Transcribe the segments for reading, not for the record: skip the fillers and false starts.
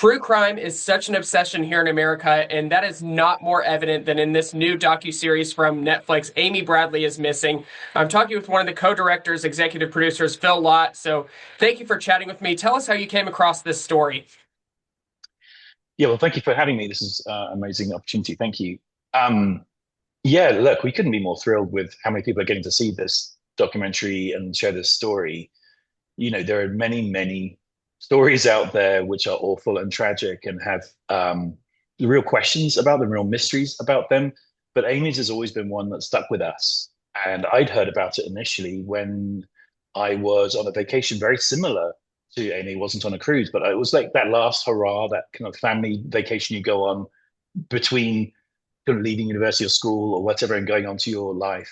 True crime is such an obsession here in America, and that is not more evident than in this new docuseries from Netflix, Amy Bradley is Missing. I'm talking with one of the co-directors, executive producers, Phil Lott. So thank you for chatting with me. Tell us how you came across this story. Yeah, well, thank you for having me. This is an amazing opportunity. Thank you. Um, yeah, look, we couldn't be more thrilled with how many people are getting to see this documentary and share this story. There are many, many stories out there which are awful and tragic and have real questions about them, real mysteries about them. But Amy's has always been one that stuck with us. And I'd heard about it initially when I was on a vacation very similar to Amy. Wasn't on a cruise, but it was like that last hurrah, that kind of family vacation you go on between kind of leaving university or school or whatever and going on to your life.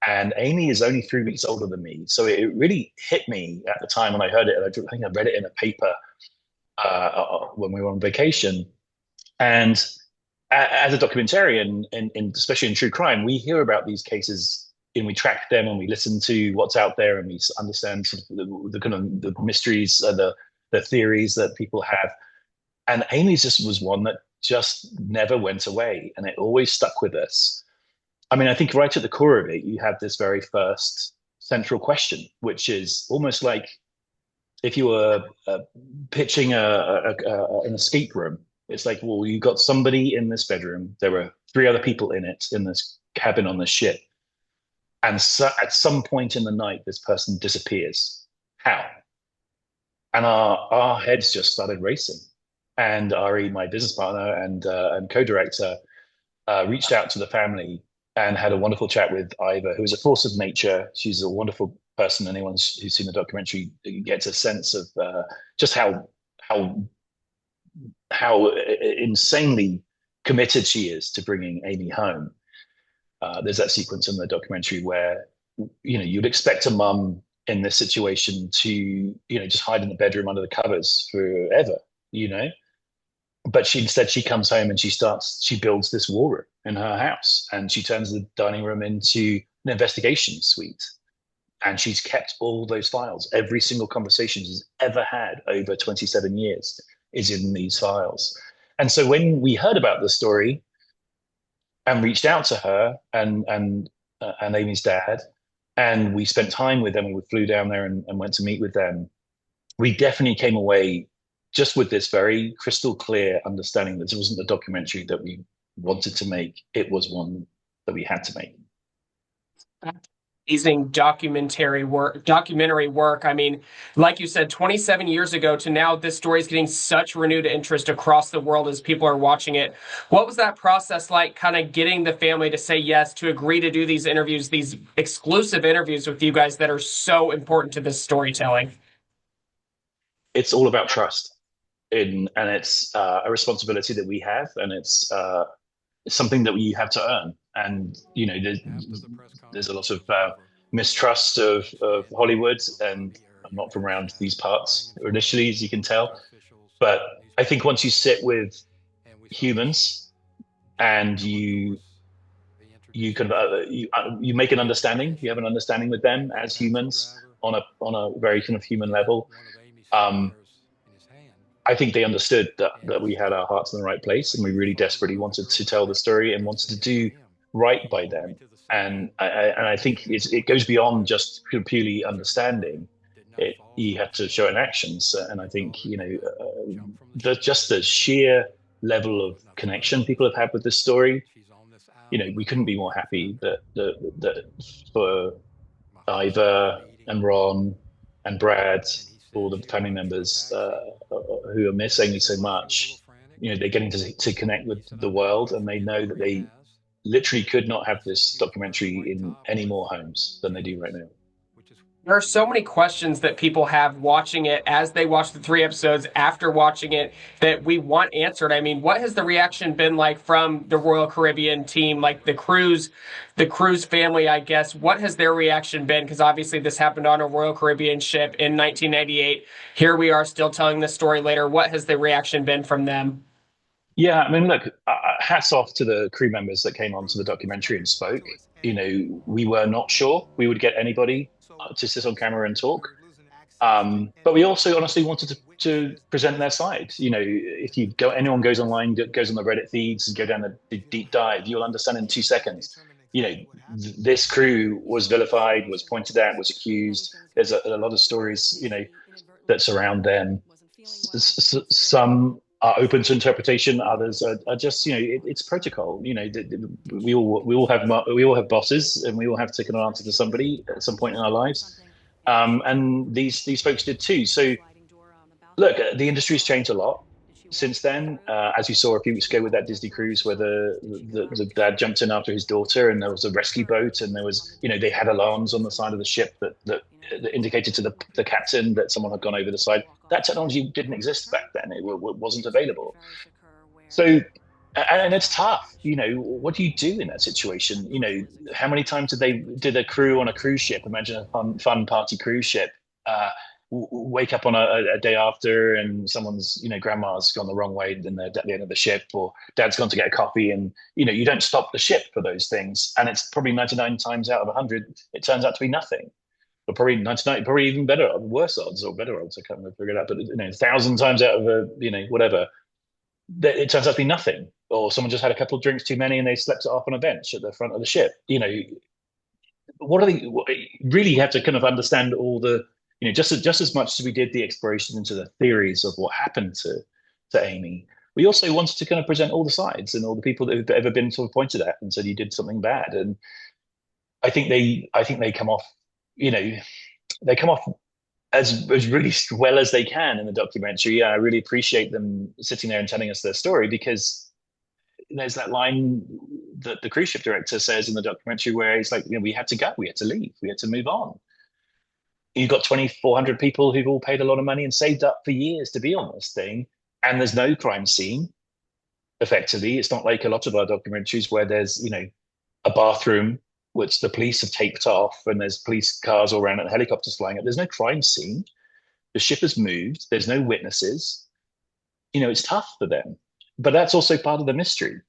And Amy is only 3 weeks older than me. So it really hit me at the time when I heard it. And I think I read it in a paper when we were on vacation. And as a documentarian, and especially in true crime, we hear about these cases and we track them and we listen to what's out there and we understand sort of the kind of the mysteries, the theories that people have. And Amy's just was one that just never went away, and it always stuck with us. I mean, I think right at the core of it, you have this very first central question, which is almost like if you were pitching an escape room. It's like, well, you got somebody in this bedroom. There were three other people in it in this cabin on the ship, and so at some point in the night, this person disappears. How? And our heads just started racing. And Ari, my business partner and co-director, reached out to the family and had a wonderful chat with Iva, who is a force of nature. She's a wonderful person. Anyone who's seen the documentary gets a sense of just how insanely committed she is to bringing Amy home. There's that sequence in the documentary where you'd expect a mum in this situation to just hide in the bedroom under the covers forever, you know. But she comes home and she builds this war room in her house, and she turns the dining room into an investigation suite. And she's kept all those files. Every single conversation she's ever had over 27 years is in these files. And so when we heard about the story and reached out to her and Amy's dad, and we spent time with them, and we flew down there and went to meet with them, we definitely came away just with this very crystal clear understanding that this wasn't a documentary that we wanted to make. It was one that we had to make. Amazing documentary work. I mean, like you said, 27 years ago to now, this story is getting such renewed interest across the world as people are watching it. What was that process like, kind of getting the family to say yes, to agree to do these interviews, these exclusive interviews with you guys that are so important to this storytelling? It's all about trust and it's a responsibility that we have, and it's something that we have to earn. And there's a lot of mistrust of Hollywood, and I'm not from around these parts initially, as you can tell. But I think once you sit with humans and you kind of you make an understanding, you have an understanding with them as humans on a very kind of human level. Um, I think they understood that we had our hearts in the right place, and we really desperately wanted to tell the story and wanted to do right by them. And I think it goes beyond just purely understanding. You have to show it in actions, and I think just the sheer level of connection people have had with this story. We couldn't be more happy that for Iva and Ron and Brad, all the family members who are missing me so much, they're getting to connect with the world, and they know that they literally could not have this documentary in any more homes than they do right now. There are so many questions that people have watching it as they watch the three episodes after watching it that we want answered. I mean, what has the reaction been like from the Royal Caribbean team, like the cruise family, I guess? What has their reaction been? Because obviously this happened on a Royal Caribbean ship in 1998. Here we are still telling the story later. What has the reaction been from them? Yeah, I mean, look, hats off to the crew members that came onto the documentary and spoke. We were not sure we would get anybody to sit on camera and talk. But we also honestly wanted to present their side. If you go, anyone goes online, goes on the Reddit feeds and go down the deep dive, you'll understand in 2 seconds. This crew was vilified, was pointed at, was accused. There's a lot of stories, that surround them. Some are open to interpretation. Others are just, it's protocol. We all have bosses, and we all have to take an answer to somebody at some point in our lives. And these folks did too. So look, the industry's changed a lot since then. As you saw a few weeks ago with that Disney cruise, where the dad jumped in after his daughter, and there was a rescue boat, and there was, they had alarms on the side of the ship that indicated to the captain that someone had gone over the side. That technology didn't exist back then; it wasn't available. So, and it's tough. What do you do in that situation? How many times did a crew on a cruise ship, imagine a fun party cruise ship, wake up on a day after, and someone's, grandma's gone the wrong way and they're at the end of the ship, or dad's gone to get a coffee, and you don't stop the ship for those things, and it's probably 99 times out of 100 it turns out to be nothing, or probably 99, probably even better, worse odds or better odds, I can't remember, figure it out, but 1,000 times out of whatever, it turns out to be nothing, or someone just had a couple of drinks too many and they slept it off on a bench at the front of the ship. What are they really have to kind of understand all the, just as much as we did the exploration into the theories of what happened to Amy, we also wanted to kind of present all the sides and all the people that have ever been sort of pointed at and said you did something bad. And I think they come off, they come off as really well as they can in the documentary. Yeah, I really appreciate them sitting there and telling us their story, because there's that line that the cruise ship director says in the documentary where he's like, we had to go, we had to leave, we had to move on. You've got 2,400 people who've all paid a lot of money and saved up for years to be on this thing, and there's no crime scene. Effectively, it's not like a lot of our documentaries where there's, a bathroom which the police have taped off, and there's police cars all around and helicopters flying up. There's no crime scene. The ship has moved. There's no witnesses. It's tough for them, but that's also part of the mystery.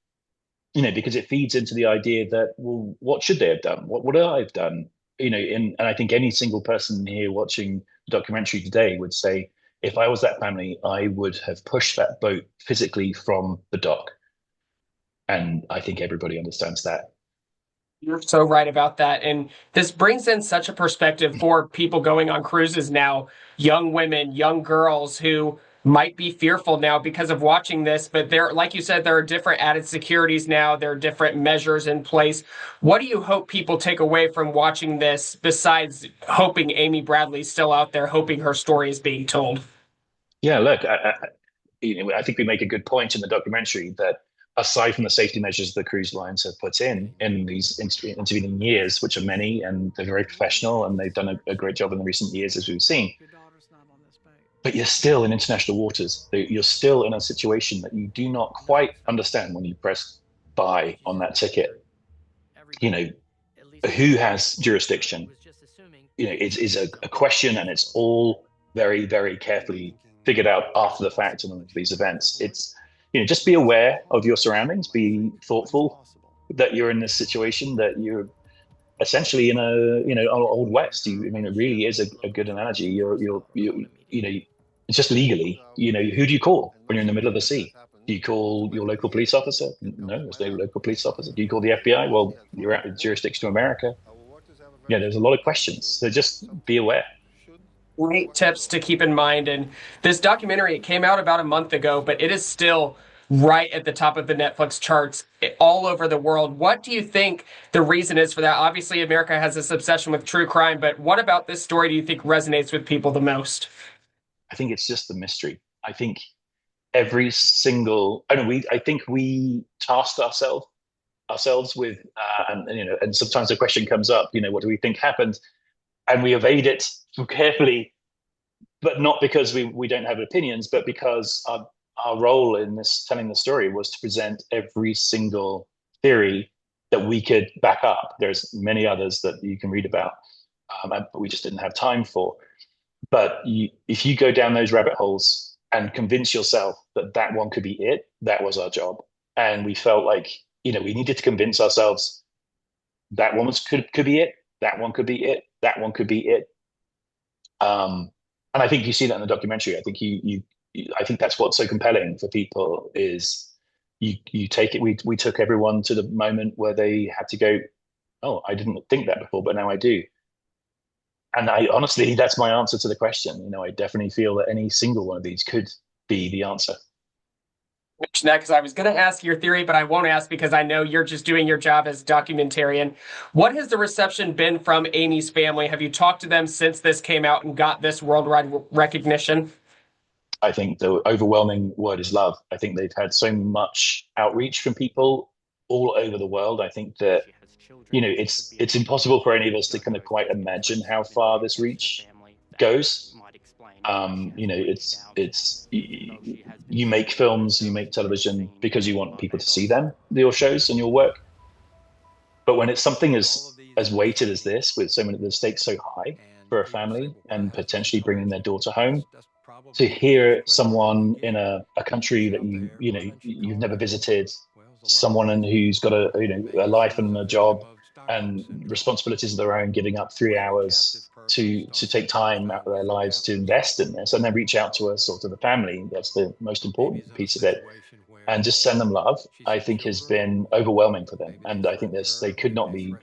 Because it feeds into the idea that, well, what should they have done? What would I have done? And I think any single person here watching the documentary today would say, if I was that family, I would have pushed that boat physically from the dock. And I think everybody understands that. You're so right about that. And this brings in such a perspective for people going on cruises now, young women, young girls who might be fearful now because of watching this. But there, like you said, there are different added securities now. There are different measures in place. What do you hope people take away from watching this, besides hoping Amy Bradley's still out there, hoping her story is being told? Yeah, look, I think we make a good point in the documentary that aside from the safety measures the cruise lines have put in these intervening years, which are many, and they're very professional, and they've done a great job in the recent years, as we've seen. But you're still in international waters. You're still in a situation that you do not quite understand when you press buy on that ticket. You know, who has jurisdiction? It's a question, and it's all very, very carefully figured out after the fact in these events. It's, just be aware of your surroundings, be thoughtful that you're in this situation, that you're essentially in old west. It really is a good analogy. It's just legally, who do you call when you're in the middle of the sea? Do you call your local police officer? No, there's no local police officer. Do you call the FBI? Well, you're out of jurisdiction of America. There's a lot of questions. So just be aware. Great tips to keep in mind. And this documentary, it came out about a month ago, but it is still right at the top of the Netflix charts all over the world. What do you think the reason is for that? Obviously, America has this obsession with true crime, but what about this story do you think resonates with people the most? I think it's just the mystery. I think every single, I don't know, I think we tasked ourselves with, and sometimes the question comes up, what do we think happened? And we evade it carefully, but not because we don't have opinions, but because our role in this telling the story was to present every single theory that we could back up. There's many others that you can read about, but we just didn't have time for. But if you go down those rabbit holes and convince yourself that that one could be it, that was our job. And we felt like, we needed to convince ourselves that one could be it, that one could be it, that one could be it. And I think you see that in the documentary. I think I think that's what's so compelling for people is you take it. We took everyone to the moment where they had to go, oh, I didn't think that before, but now I do. And I honestly, that's my answer to the question. I definitely feel that any single one of these could be the answer. Mention that because I was going to ask your theory, but I won't ask because I know you're just doing your job as documentarian. What has the reception been from Amy's family? Have you talked to them since this came out and got this worldwide recognition? I think the overwhelming word is love. I think they've had so much outreach from people all over the world. I think that it's impossible for any of us to kind of quite imagine how far this reach goes. It's you make films, you make television because you want people to see them, your shows and your work. But when it's something as weighted as this, with so many the stakes so high for a family and potentially bringing their daughter home, to hear someone in a country that you've never visited, someone who's got a life and a job and responsibilities of their own, giving up 3 hours to take time out of their lives to invest in this, and then reach out to us or to the family. That's the most important piece of it, and just send them love. I think has been overwhelming for them, and I think they could not be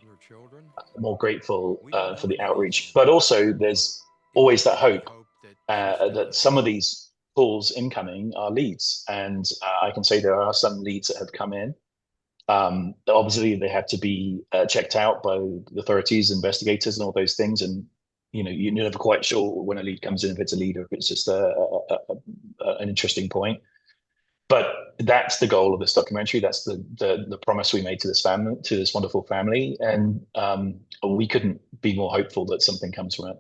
more grateful for the outreach. But also, there's always that hope that some of these calls incoming are leads, and I can say there are some leads that have come in. Obviously, they have to be checked out by the authorities, investigators, and all those things. And you're never quite sure when a lead comes in if it's a lead or if it's just an interesting point. But that's the goal of this documentary. That's the promise we made to this family, to this wonderful family, and we couldn't be more hopeful that something comes from it.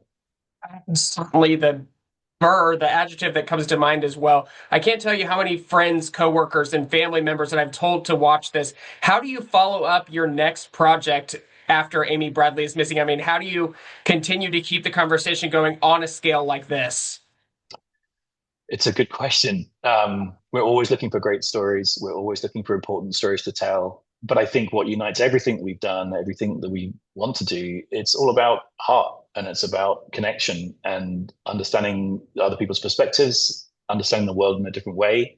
Certainly the adjective that comes to mind as well. I can't tell you how many friends, coworkers, and family members that I've told to watch this. How do you follow up your next project after Amy Bradley is missing? I mean, how do you continue to keep the conversation going on a scale like this? It's a good question. We're always looking for great stories. We're always looking for important stories to tell. But I think what unites everything that we've done, everything that we want to do, it's all about heart and it's about connection and understanding other people's perspectives, understanding the world in a different way,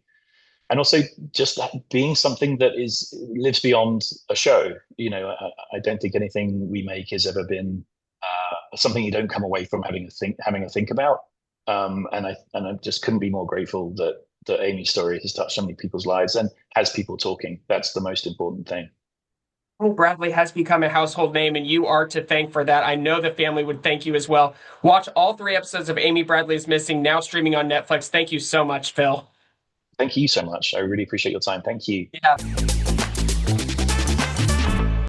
and also just that being something that is lives beyond a show. I don't think anything we make has ever been something you don't come away from having a think about. And I just couldn't be more grateful that Amy's story has touched so many people's lives and has people talking. That's the most important thing. Well, Bradley has become a household name, and you are to thank for that. I know the family would thank you as well. Watch all three episodes of Amy Bradley is Missing, now streaming on Netflix. Thank you so much, Phil. Thank you so much. I really appreciate your time. Thank you. Yeah.